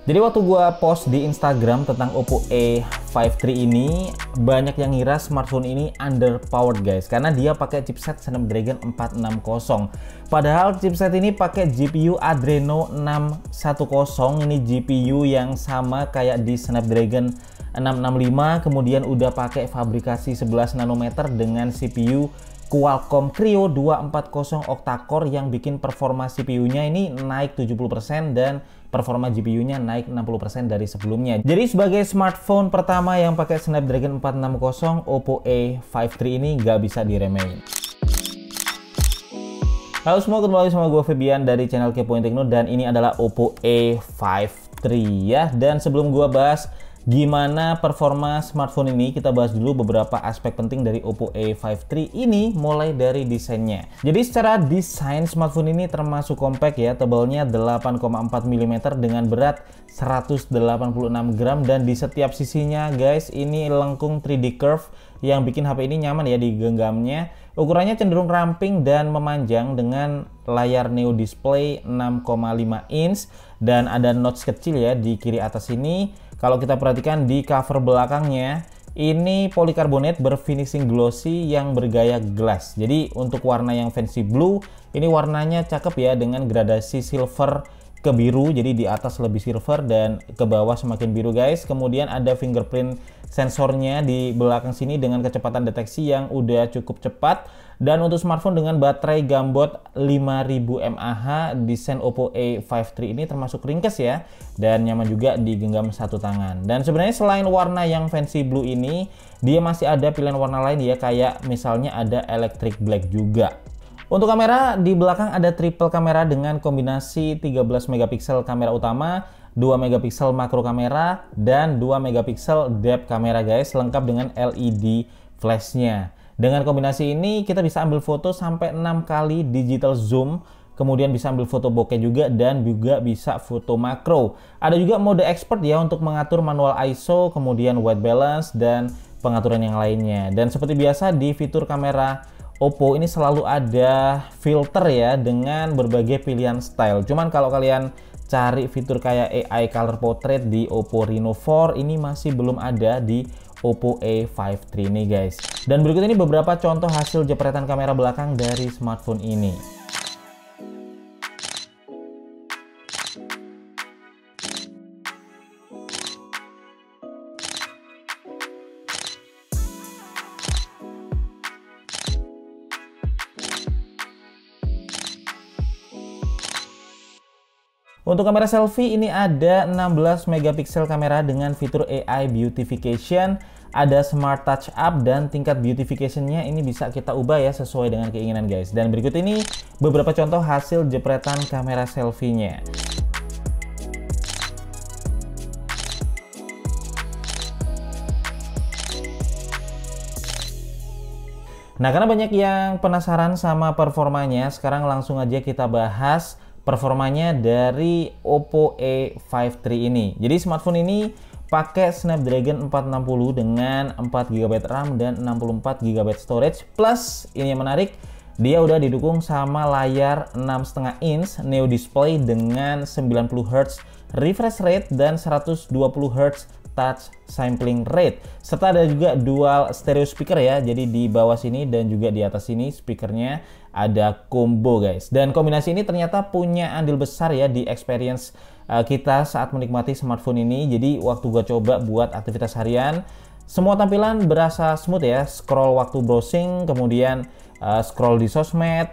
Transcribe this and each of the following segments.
Jadi waktu gua post di Instagram tentang Oppo A5 III ini, banyak yang ngira smartphone ini underpowered guys, karena dia pakai chipset Snapdragon 460. Padahal chipset ini pakai GPU Adreno 610. Ini GPU yang sama kayak di Snapdragon 665, kemudian udah pakai fabrikasi 11 nanometer dengan CPU Qualcomm Creo 240 octa-core yang bikin performa CPU-nya ini naik 70% dan performa GPU-nya naik 60% dari sebelumnya. Jadi sebagai smartphone pertama yang pakai Snapdragon 460, Oppo A5 III ini nggak bisa diremehin. Halo semua, ketemu lagi sama gue Febian dari channel Kepoin Tekno dan ini adalah Oppo A5 III ya. Dan sebelum gue bahas gimana performa smartphone ini, kita bahas dulu beberapa aspek penting dari Oppo A5 III ini, mulai dari desainnya. Jadi secara desain smartphone ini termasuk compact ya, tebalnya 8,4 mm dengan berat 186 gram dan di setiap sisinya guys ini lengkung 3D curve yang bikin HP ini nyaman ya digenggamnya. Ukurannya cenderung ramping dan memanjang dengan layar Neo Display 6,5 inch dan ada notch kecil ya di kiri atas ini. Kalau kita perhatikan di cover belakangnya, ini polikarbonat berfinishing glossy yang bergaya glass. Jadi untuk warna yang fancy blue, ini warnanya cakep ya dengan gradasi silver ke biru. Jadi di atas lebih silver dan ke bawah semakin biru guys. Kemudian ada fingerprint sensornya di belakang sini dengan kecepatan deteksi yang udah cukup cepat. Dan untuk smartphone dengan baterai gambot 5000 mAh, desain Oppo A5 III ini termasuk ringkes ya, dan nyaman juga digenggam satu tangan. Dan sebenarnya selain warna yang fancy blue ini, dia masih ada pilihan warna lain ya, kayak misalnya ada electric black juga. Untuk kamera, di belakang ada triple kamera dengan kombinasi 13 megapiksel kamera utama, 2 megapiksel makro kamera, dan 2 megapiksel depth kamera guys, lengkap dengan LED flashnya. Dengan kombinasi ini kita bisa ambil foto sampai 6 kali digital zoom, kemudian bisa ambil foto bokeh juga dan juga bisa foto makro. Ada juga mode expert ya untuk mengatur manual ISO, kemudian white balance dan pengaturan yang lainnya. Dan seperti biasa di fitur kamera Oppo ini selalu ada filter ya dengan berbagai pilihan style. Cuman kalau kalian cari fitur kayak AI color portrait di Oppo Reno 4 ini masih belum ada di Oppo A5 III ini guys. Dan berikut ini beberapa contoh hasil jepretan kamera belakang dari smartphone ini. Untuk kamera selfie ini ada 16 megapiksel kamera dengan fitur AI beautification, ada smart touch up dan tingkat beautification-nya ini bisa kita ubah ya sesuai dengan keinginan guys. Dan berikut ini beberapa contoh hasil jepretan kamera selfie-nya. Nah, karena banyak yang penasaran sama performanya, sekarang langsung aja kita bahas performanya dari Oppo A5 III ini. Jadi smartphone ini pakai Snapdragon 460 dengan 4GB RAM dan 64GB storage. Plus ini yang menarik, dia udah didukung sama layar 6,5 inch Neo Display dengan 90Hz refresh rate dan 120Hz touch sampling rate, serta ada juga dual stereo speaker ya. Jadi di bawah sini dan juga di atas sini speakernya ada combo guys. Dan kombinasi ini ternyata punya andil besar ya di experience kita saat menikmati smartphone ini. Jadi waktu gua coba buat aktivitas harian, semua tampilan berasa smooth ya. Scroll waktu browsing, kemudian scroll di sosmed,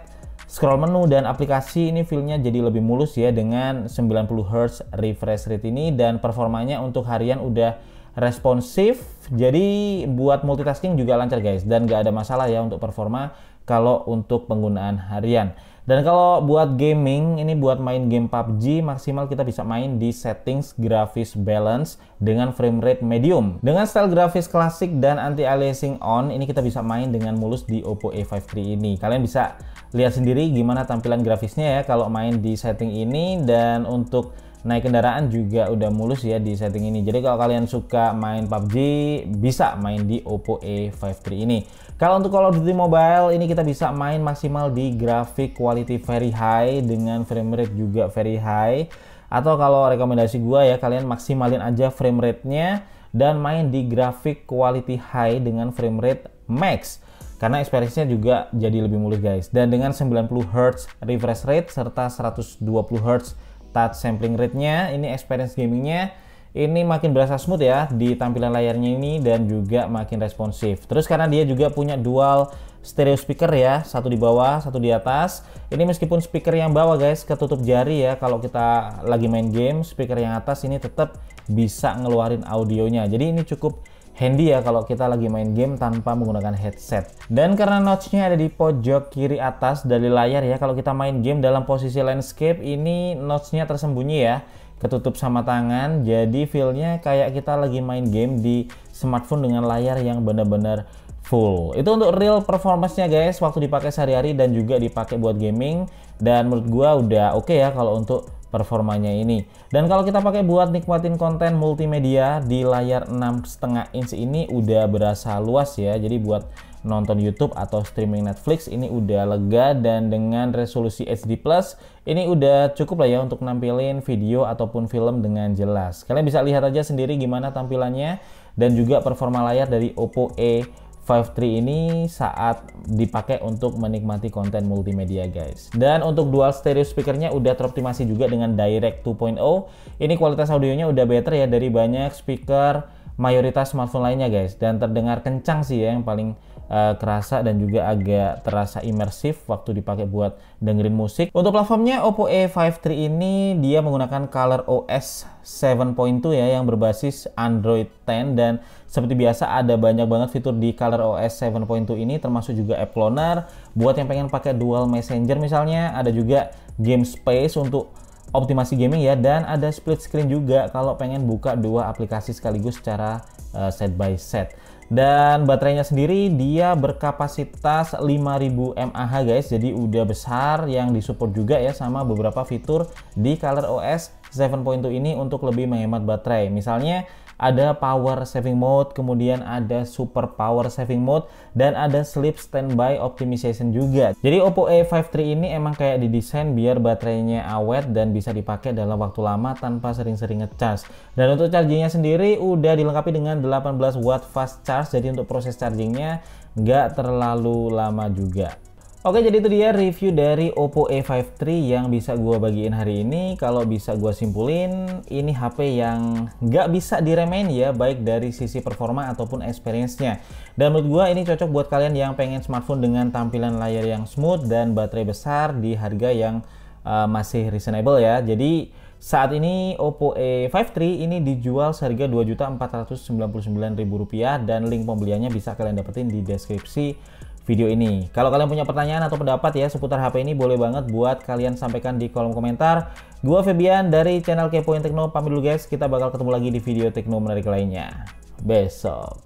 scroll menu dan aplikasi, ini feel-nya jadi lebih mulus ya dengan 90Hz refresh rate ini. Dan performanya untuk harian udah responsif, jadi buat multitasking juga lancar guys, dan gak ada masalah ya untuk performa kalau untuk penggunaan harian. Dan kalau buat gaming, ini buat main game PUBG maksimal kita bisa main di settings grafis balance dengan frame rate medium. Dengan style grafis klasik dan anti-aliasing on, ini kita bisa main dengan mulus di Oppo A5 III ini. Kalian bisa lihat sendiri gimana tampilan grafisnya ya kalau main di setting ini. Dan untuk naik kendaraan juga udah mulus ya di setting ini. Jadi kalau kalian suka main PUBG, bisa main di Oppo A5 III ini. Kalau untuk Call of Duty Mobile, ini kita bisa main maksimal di grafik quality very high dengan frame rate juga very high. Atau kalau rekomendasi gua ya, kalian maksimalin aja frame rate-nya dan main di grafik quality high dengan frame rate max. Karena experience-nya juga jadi lebih mulus guys. Dan dengan 90 Hz refresh rate serta 120 Hz touch sampling rate-nya, ini experience gamingnya ini makin berasa smooth ya di tampilan layarnya ini, dan juga makin responsif. Terus karena dia juga punya dual stereo speaker ya, satu di bawah, satu di atas. Ini meskipun speaker yang bawah guys ketutup jari ya, kalau kita lagi main game, speaker yang atas ini tetap bisa ngeluarin audionya. Jadi ini cukup handy ya kalau kita lagi main game tanpa menggunakan headset. Dan karena notch-nya ada di pojok kiri atas dari layar ya, kalau kita main game dalam posisi landscape ini notch-nya tersembunyi ya, ketutup sama tangan, jadi feel-nya kayak kita lagi main game di smartphone dengan layar yang benar-benar full. Itu untuk real performance-nya guys, waktu dipakai sehari-hari dan juga dipakai buat gaming, dan menurut gua udah oke ya kalau untuk performanya ini. Dan kalau kita pakai buat nikmatin konten multimedia di layar 6,5 inch ini udah berasa luas ya. Jadi buat nonton YouTube atau streaming Netflix ini udah lega, dan dengan resolusi HD+ ini udah cukup lah ya untuk nampilin video ataupun film dengan jelas. Kalian bisa lihat aja sendiri gimana tampilannya dan juga performa layar dari Oppo A53 ini saat dipakai untuk menikmati konten multimedia guys. Dan untuk dual stereo speakernya udah teroptimasi juga dengan Direct 2.0. Ini kualitas audionya udah better ya dari banyak speaker mayoritas smartphone lainnya guys, dan terdengar kencang sih ya yang paling kerasa, dan juga agak terasa imersif waktu dipakai buat dengerin musik. Untuk platformnya Oppo A53 ini dia menggunakan ColorOS 7.2 ya yang berbasis Android 10, dan seperti biasa ada banyak banget fitur di ColorOS 7.2 ini, termasuk juga app cloner buat yang pengen pakai dual messenger misalnya, ada juga game space untuk optimasi gaming ya, dan ada split screen juga kalau pengen buka dua aplikasi sekaligus secara set by set. Dan baterainya sendiri dia berkapasitas 5000 mAh guys, jadi udah besar, yang disupport juga ya sama beberapa fitur di ColorOS 7.2 ini untuk lebih menghemat baterai. Misalnya ada power saving mode, kemudian ada super power saving mode, dan ada sleep standby optimization juga. Jadi Oppo A53 ini emang kayak didesain biar baterainya awet dan bisa dipakai dalam waktu lama tanpa sering-sering ngecas. Dan untuk chargingnya sendiri udah dilengkapi dengan 18 watt fast charge, jadi untuk proses chargingnya nggak terlalu lama juga. Oke, jadi itu dia review dari Oppo A53 yang bisa gua bagiin hari ini. Kalau bisa gua simpulin, ini HP yang nggak bisa diremehin ya, baik dari sisi performa ataupun experience-nya. Dan menurut gua ini cocok buat kalian yang pengen smartphone dengan tampilan layar yang smooth dan baterai besar di harga yang masih reasonable ya. Jadi saat ini Oppo A53 ini dijual seharga Rp2.499.000, dan link pembeliannya bisa kalian dapetin di deskripsi video ini. Kalau kalian punya pertanyaan atau pendapat ya seputar HP ini, boleh banget buat kalian sampaikan di kolom komentar. Gua Febian dari channel Kepoin Tekno pamit dulu guys. Kita bakal ketemu lagi di video Tekno menarik lainnya besok.